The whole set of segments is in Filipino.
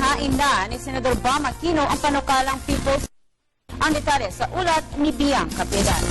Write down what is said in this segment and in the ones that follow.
Ihahain na ni Senador Bam Aquino ang panukalang People's ang detalye sa ulat ni Biang Capiedad.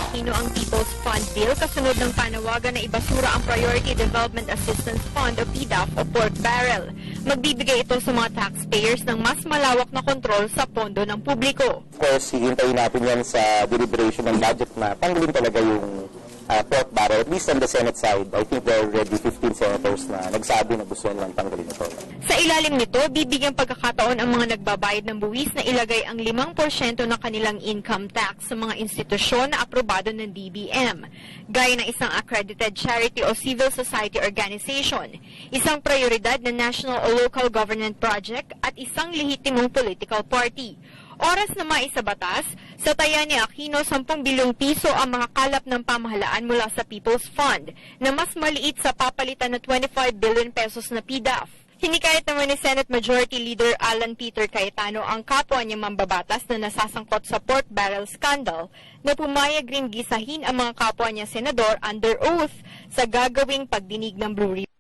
Aquino ang People's Fund Bill kasunod ng panawagan na ibasura ang Priority Development Assistance Fund o PDAF o pork barrel. Magbibigay ito sa mga taxpayers ng mas malawak na kontrol sa pondo ng publiko. Of course, hihintayin natin yan sa deliberation ng budget na tanggalin talaga yung pork barrel. At least on the Senate side, I think there are already 15 senators na nagsabi na gusto nilang tanggalin ito. Sa ilalim nito, bibigyang pagkakataon ang mga nagbabayad ng buwis na ilagay ang 5% ng kanilang income tax sa mga institusyon na aprobado ng DBM, gaya ng isang accredited charity o civil society organization, isang prioridad na national o local government project at isang lehitimong political party. Oras na maisabatas, sa taya ni Aquino 10 bilyong piso ang makakalap ng pamahalaan mula sa People's Fund na mas maliit sa papalitan na 25 billion pesos na PDAF. Hinikayat naman ni Senate Majority Leader Alan Peter Cayetano ang kapwa niyang mambabatas na nasasangkot sa pork barrel scandal na pumayag rin gisahin ang mga kapwa niya senador under oath sa gagawing pagdinig ng Blue Ribbon.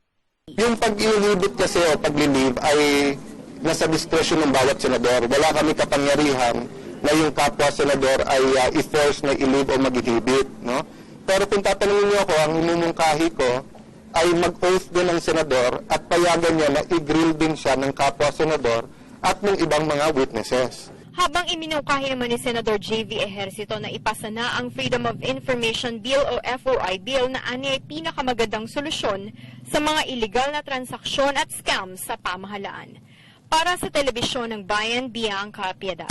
Yung pag-ililibot kasi o paglilib ay nasa discretion ng bawat senador. Wala kami kapangyarihan na yung kapwa senador ay i-force na ilib o mag-inhibit. No? Pero kung tatanungin niyo ako, ang imumungkahi ko ay mag-oath din ng senador at payagan niya na i-grill din siya ng kapwa senador at ng ibang mga witnesses. Habang iminungkahi naman ni Senador J.V. Ejercito na ipasa na ang Freedom of Information Bill o FOI Bill na ani ay pinakamagandang solusyon sa mga illegal na transaksyon at scams sa pamahalaan. Para sa Telebisyon ng Bayan, Biang Capiedad.